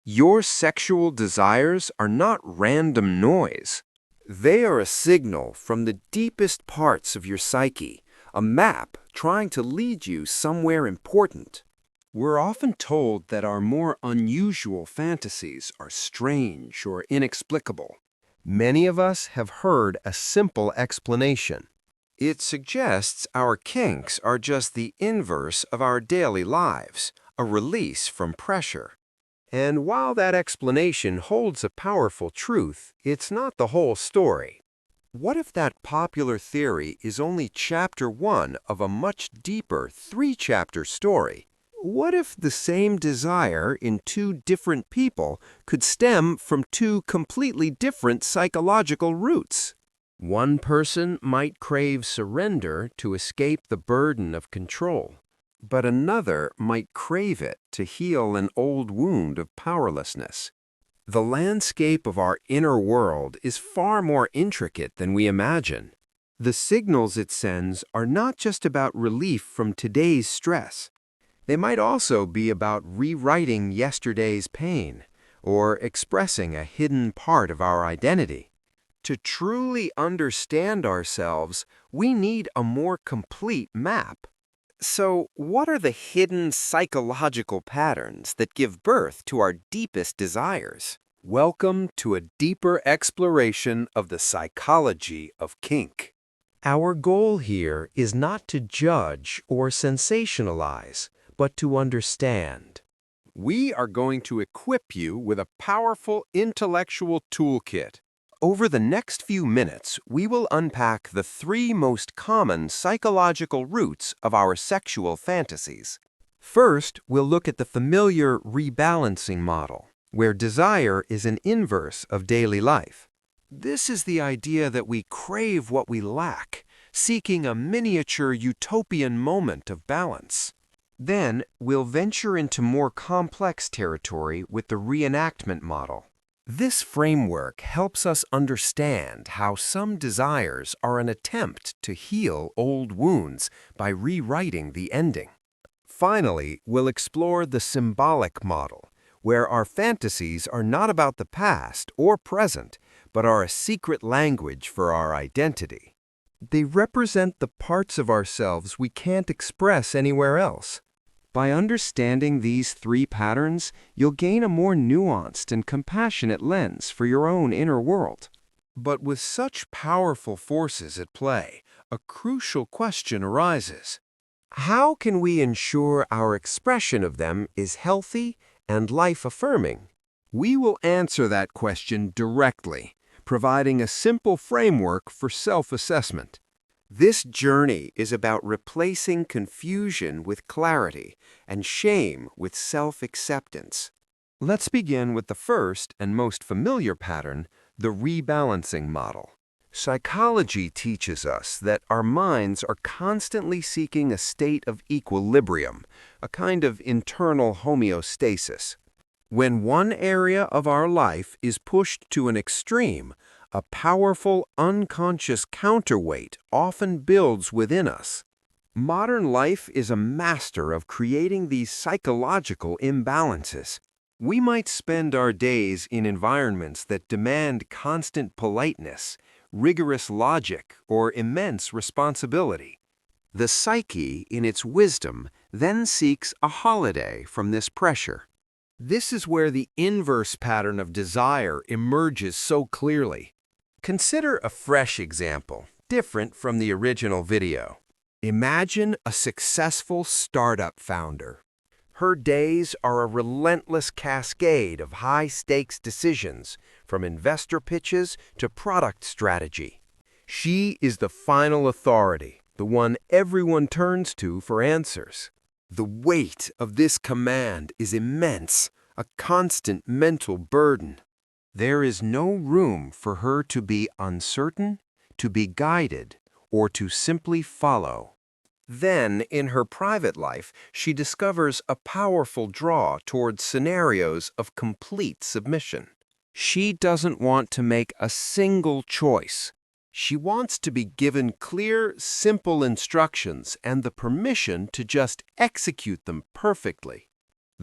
Your sexual desires are not random noise. They are a signal from the deepest parts of your psyche, a map trying to lead you somewhere important. We're often told that our more unusual fantasies are strange or inexplicable. Many of us have heard a simple explanation. It suggests our kinks are just the inverse of our daily lives, a release from pressure. And while that explanation holds a powerful truth, it's not the whole story. What if that popular theory is only chapter 1 of a much deeper 3-chapter story? What if the same desire in 2 different people could stem from 2 completely different psychological roots? One person might crave surrender to escape the burden of control, but another might crave it to heal an old wound of powerlessness. The landscape of our inner world is far more intricate than we imagine. The signals it sends are not just about relief from today's stress. They might also be about rewriting yesterday's pain or expressing a hidden part of our identity. To truly understand ourselves, we need a more complete map. So, what are the hidden psychological patterns that give birth to our deepest desires? Welcome to a deeper exploration of the psychology of kink. Our goal here is not to judge or sensationalize, but to understand. We are going to equip you with a powerful intellectual toolkit. Over the next few minutes, we will unpack the 3 most common psychological roots of our sexual fantasies. First, we'll look at the familiar rebalancing model, where desire is an inverse of daily life. This is the idea that we crave what we lack, seeking a miniature utopian moment of balance. Then, we'll venture into more complex territory with the re-enactment model. This framework helps us understand how some desires are an attempt to heal old wounds by rewriting the ending. Finally, we'll explore the symbolic model, where our fantasies are not about the past or present, but are a secret language for our identity. They represent the parts of ourselves we can't express anywhere else. By understanding these 3 patterns, you'll gain a more nuanced and compassionate lens for your own inner world. But with such powerful forces at play, a crucial question arises. How can we ensure our expression of them is healthy and life-affirming? We will answer that question directly, providing a simple framework for self-assessment. This journey is about replacing confusion with clarity and shame with self-acceptance. Let's begin with the first and most familiar pattern, the rebalancing model. Psychology teaches us that our minds are constantly seeking a state of equilibrium, a kind of internal homeostasis. When one area of our life is pushed to an extreme, a powerful, unconscious counterweight often builds within us. Modern life is a master of creating these psychological imbalances. We might spend our days in environments that demand constant politeness, rigorous logic, or immense responsibility. The psyche, in its wisdom, then seeks a holiday from this pressure. This is where the inverse pattern of desire emerges so clearly. Consider a fresh example, different from the original video. Imagine a successful startup founder. Her days are a relentless cascade of high-stakes decisions, from investor pitches to product strategy. She is the final authority, the one everyone turns to for answers. The weight of this command is immense, a constant mental burden. There is no room for her to be uncertain, to be guided, or to simply follow. Then, in her private life, she discovers a powerful draw towards scenarios of complete submission. She doesn't want to make a single choice. She wants to be given clear, simple instructions and the permission to just execute them perfectly.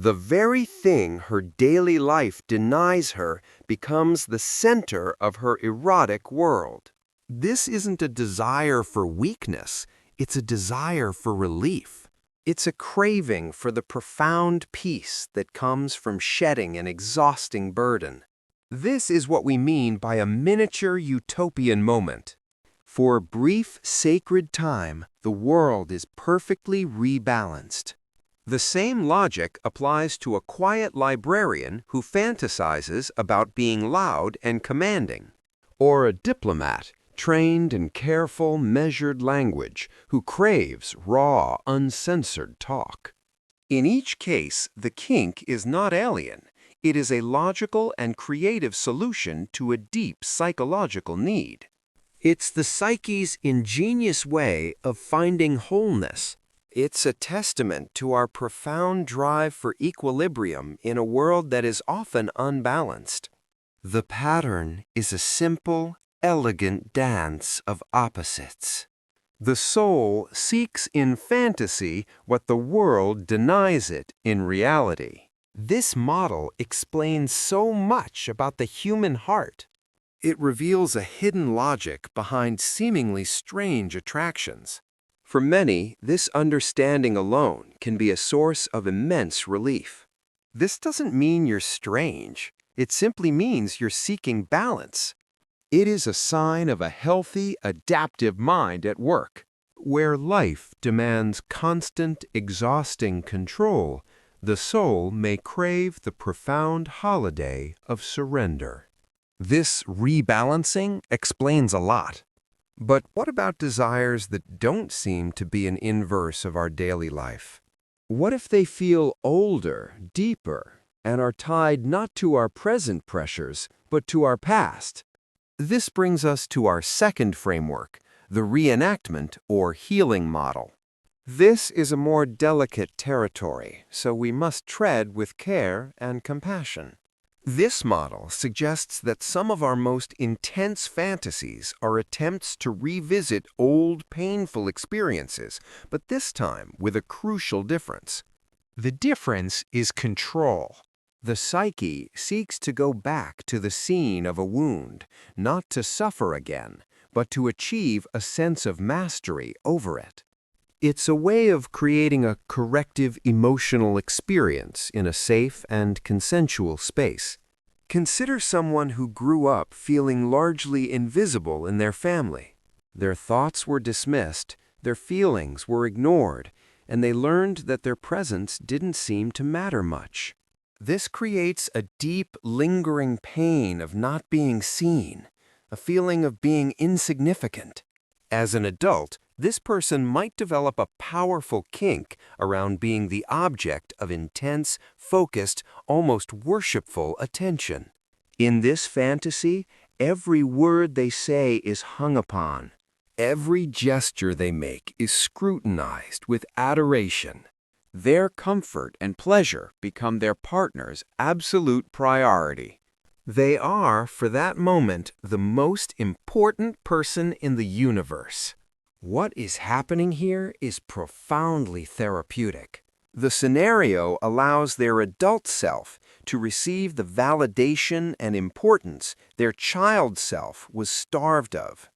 The very thing her daily life denies her becomes the center of her erotic world. This isn't a desire for weakness, it's a desire for relief. It's a craving for the profound peace that comes from shedding an exhausting burden. This is what we mean by a miniature utopian moment. For a brief, sacred time, the world is perfectly rebalanced. The same logic applies to a quiet librarian who fantasizes about being loud and commanding, or a diplomat trained in careful, measured language who craves raw, uncensored talk. In each case, the kink is not alien. It is a logical and creative solution to a deep psychological need. It's the psyche's ingenious way of finding wholeness. It's a testament to our profound drive for equilibrium in a world that is often unbalanced. The pattern is a simple, elegant dance of opposites. The soul seeks in fantasy what the world denies it in reality. This model explains so much about the human heart. It reveals a hidden logic behind seemingly strange attractions. For many, this understanding alone can be a source of immense relief. This doesn't mean you're strange. It simply means you're seeking balance. It is a sign of a healthy, adaptive mind at work. Where life demands constant, exhausting control, the soul may crave the profound holiday of surrender. This rebalancing explains a lot. But what about desires that don't seem to be an inverse of our daily life? What if they feel older, deeper, and are tied not to our present pressures, but to our past? This brings us to our second framework, the re-enactment or healing model. This is a more delicate territory, so we must tread with care and compassion. This model suggests that some of our most intense fantasies are attempts to revisit old painful experiences, but this time with a crucial difference. The difference is control. The psyche seeks to go back to the scene of a wound, not to suffer again, but to achieve a sense of mastery over it. It's a way of creating a corrective emotional experience in a safe and consensual space. Consider someone who grew up feeling largely invisible in their family. Their thoughts were dismissed, their feelings were ignored, and they learned that their presence didn't seem to matter much. This creates a deep, lingering pain of not being seen, a feeling of being insignificant. As an adult, this person might develop a powerful kink around being the object of intense, focused, almost worshipful attention. In this fantasy, every word they say is hung upon. Every gesture they make is scrutinized with adoration. Their comfort and pleasure become their partner's absolute priority. They are, for that moment, the most important person in the universe. What is happening here is profoundly therapeutic. The scenario allows their adult self to receive the validation and importance their child self was starved of.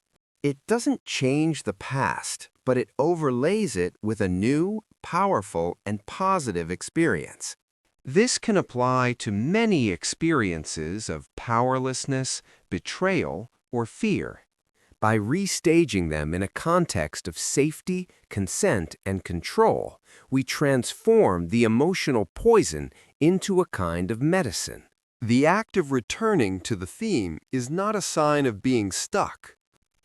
It doesn't change the past, but it overlays it with a new, powerful, and positive experience. This can apply to many experiences of powerlessness, betrayal, or fear. By restaging them in a context of safety, consent, and control, we transform the emotional poison into a kind of medicine. The act of returning to the theme is not a sign of being stuck.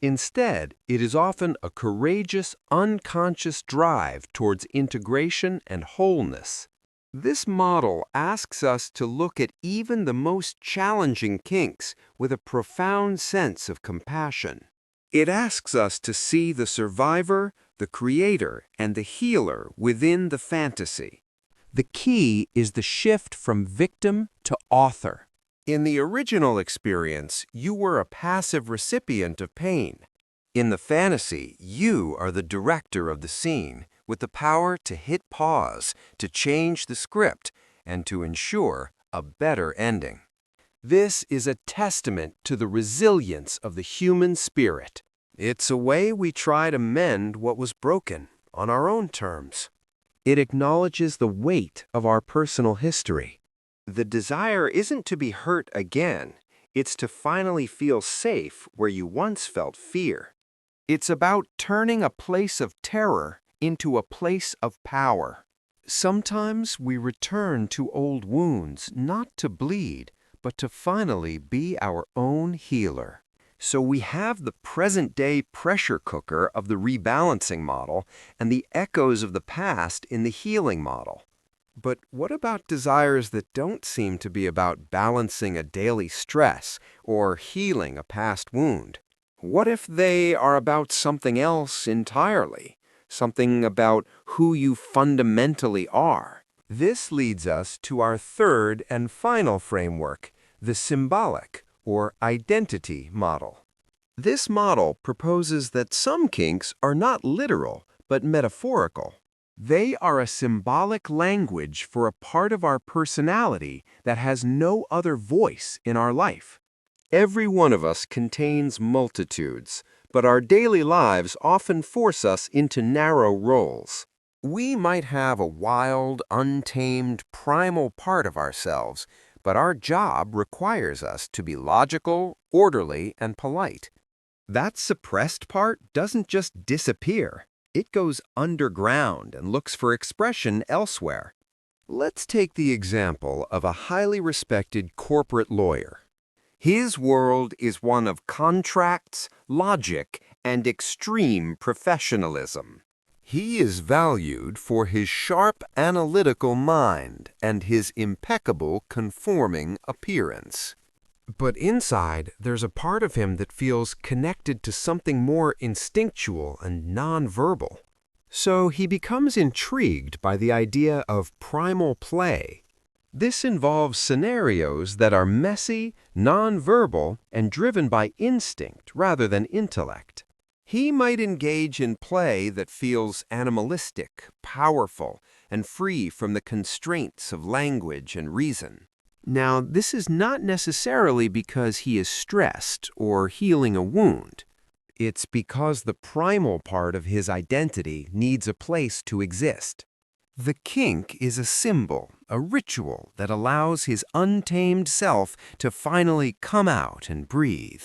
Instead, it is often a courageous, unconscious drive towards integration and wholeness. This model asks us to look at even the most challenging kinks with a profound sense of compassion. It asks us to see the survivor, the creator, and the healer within the fantasy. The key is the shift from victim to author. In the original experience, you were a passive recipient of pain. In the fantasy, you are the director of the scene, with the power to hit pause, to change the script, and to ensure a better ending. This is a testament to the resilience of the human spirit. It's a way we try to mend what was broken on our own terms. It acknowledges the weight of our personal history. The desire isn't to be hurt again. It's to finally feel safe where you once felt fear. It's about turning a place of terror into a place of power. Sometimes we return to old wounds not to bleed, but to finally be our own healer. So we have the present-day pressure cooker of the rebalancing model and the echoes of the past in the healing model. But what about desires that don't seem to be about balancing a daily stress or healing a past wound? What if they are about something else entirely? Something about who you fundamentally are? This leads us to our third and final framework, the symbolic, or identity model. This model proposes that some kinks are not literal, but metaphorical. They are a symbolic language for a part of our personality that has no other voice in our life. Every one of us contains multitudes, but our daily lives often force us into narrow roles. We might have a wild, untamed, primal part of ourselves, but our job requires us to be logical, orderly, and polite. That suppressed part doesn't just disappear. It goes underground and looks for expression elsewhere. Let's take the example of a highly respected corporate lawyer. His world is one of contracts, logic, and extreme professionalism. He is valued for his sharp analytical mind and his impeccable conforming appearance. But inside, there's a part of him that feels connected to something more instinctual and nonverbal. So he becomes intrigued by the idea of primal play. This involves scenarios that are messy, nonverbal, and driven by instinct rather than intellect. He might engage in play that feels animalistic, powerful, and free from the constraints of language and reason. Now, this is not necessarily because he is stressed or healing a wound. It's because the primal part of his identity needs a place to exist. The kink is a symbol, a ritual that allows his untamed self to finally come out and breathe.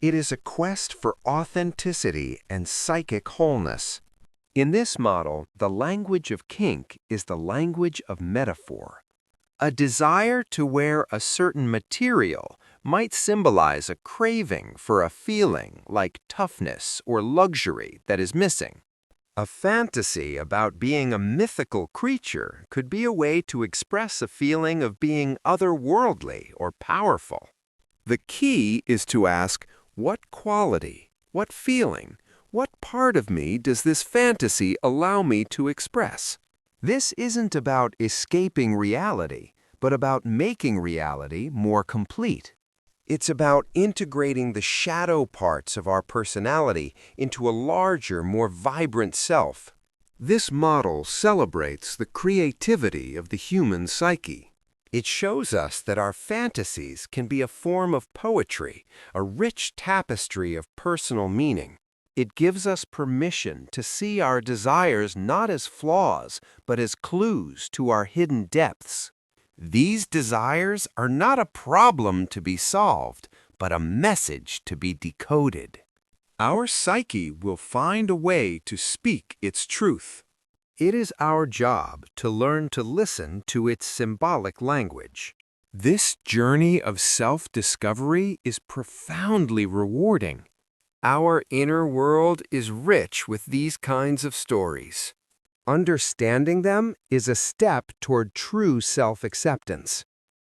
It is a quest for authenticity and psychic wholeness. In this model, the language of kink is the language of metaphor. A desire to wear a certain material might symbolize a craving for a feeling like toughness or luxury that is missing. A fantasy about being a mythical creature could be a way to express a feeling of being otherworldly or powerful. The key is to ask, what quality, what feeling, what part of me does this fantasy allow me to express? This isn't about escaping reality, but about making reality more complete. It's about integrating the shadow parts of our personality into a larger, more vibrant self. This model celebrates the creativity of the human psyche. It shows us that our fantasies can be a form of poetry, a rich tapestry of personal meaning. It gives us permission to see our desires not as flaws, but as clues to our hidden depths. These desires are not a problem to be solved, but a message to be decoded. Our psyche will find a way to speak its truth. It is our job to learn to listen to its symbolic language. This journey of self-discovery is profoundly rewarding. Our inner world is rich with these kinds of stories. Understanding them is a step toward true self-acceptance.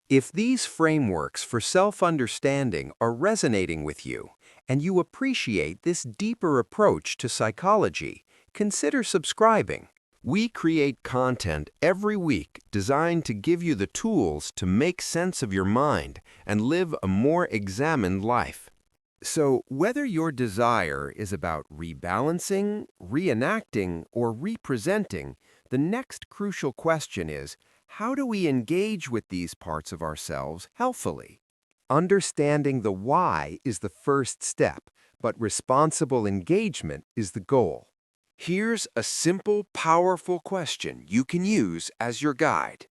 If these frameworks for self-understanding are resonating with you, and you appreciate this deeper approach to psychology, consider subscribing. We create content every week designed to give you the tools to make sense of your mind and live a more examined life. So, whether your desire is about rebalancing, reenacting, or representing, the next crucial question is, how do we engage with these parts of ourselves healthfully? Understanding the why is the first step, but responsible engagement is the goal. Here's a simple, powerful question you can use as your guide.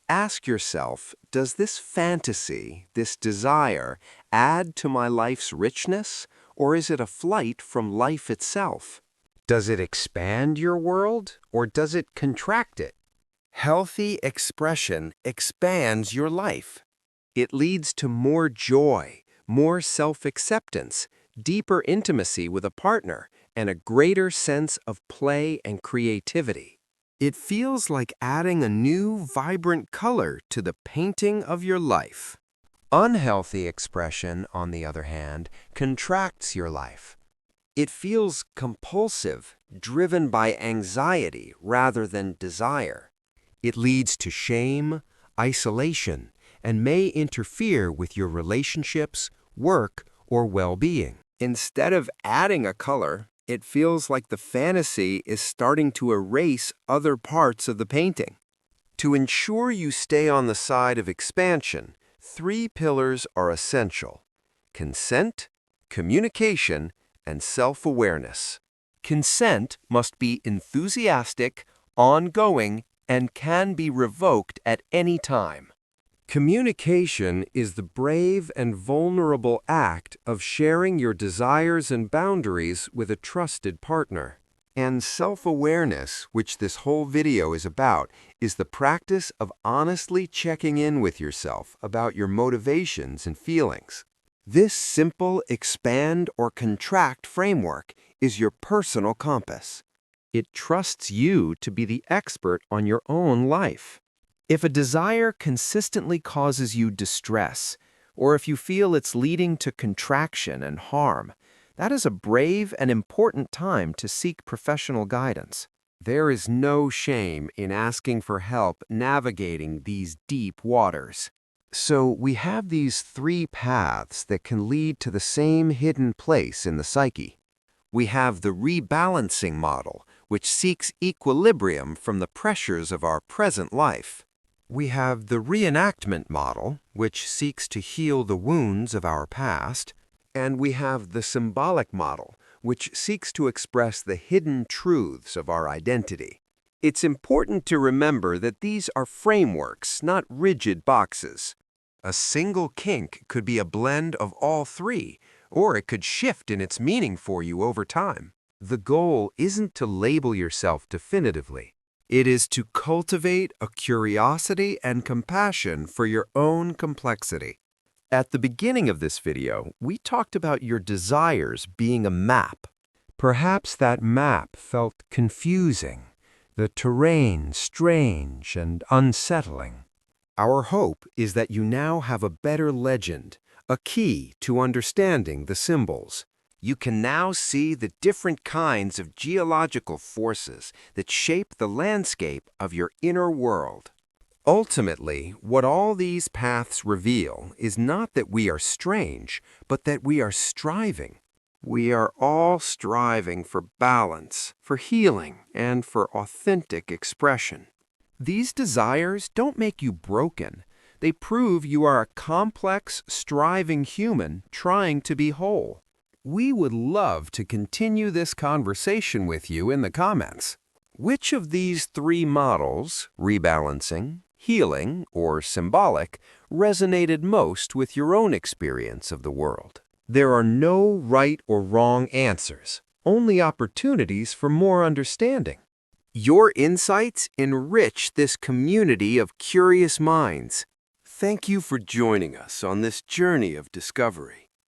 Ask yourself, does this fantasy, this desire, add to my life's richness, or is it a flight from life itself? Does it expand your world, or does it contract it? Healthy expression expands your life. It leads to more joy, more self-acceptance, deeper intimacy with a partner, and a greater sense of play and creativity. It feels like adding a new, vibrant color to the painting of your life. Unhealthy expression, on the other hand, contracts your life. It feels compulsive, driven by anxiety rather than desire. It leads to shame, isolation, and may interfere with your relationships, work, or well-being. Instead of adding a color, it feels like the fantasy is starting to erase other parts of the painting. To ensure you stay on the side of expansion, 3 pillars are essential: consent, communication, and self-awareness. Consent must be enthusiastic, ongoing, and can be revoked at any time. Communication is the brave and vulnerable act of sharing your desires and boundaries with a trusted partner. And self-awareness, which this whole video is about, is the practice of honestly checking in with yourself about your motivations and feelings. This simple expand or contract framework is your personal compass. It trusts you to be the expert on your own life. If a desire consistently causes you distress, or if you feel it's leading to contraction and harm, that is a brave and important time to seek professional guidance. There is no shame in asking for help navigating these deep waters. So we have these 3 paths that can lead to the same hidden place in the psyche. We have the rebalancing model, which seeks equilibrium from the pressures of our present life. We have the reenactment model, which seeks to heal the wounds of our past. And we have the symbolic model, which seeks to express the hidden truths of our identity. It's important to remember that these are frameworks, not rigid boxes. A single kink could be a blend of all 3, or it could shift in its meaning for you over time. The goal isn't to label yourself definitively. It is to cultivate a curiosity and compassion for your own complexity. At the beginning of this video, we talked about your desires being a map. Perhaps that map felt confusing, the terrain strange and unsettling. Our hope is that you now have a better legend, a key to understanding the symbols. You can now see the different kinds of geological forces that shape the landscape of your inner world. Ultimately, what all these paths reveal is not that we are strange, but that we are striving. We are all striving for balance, for healing, and for authentic expression. These desires don't make you broken. They prove you are a complex, striving human trying to be whole. We would love to continue this conversation with you in the comments. Which of these 3 models, rebalancing, healing, or symbolic, resonated most with your own experience of the world? There are no right or wrong answers, only opportunities for more understanding. Your insights enrich this community of curious minds. Thank you for joining us on this journey of discovery.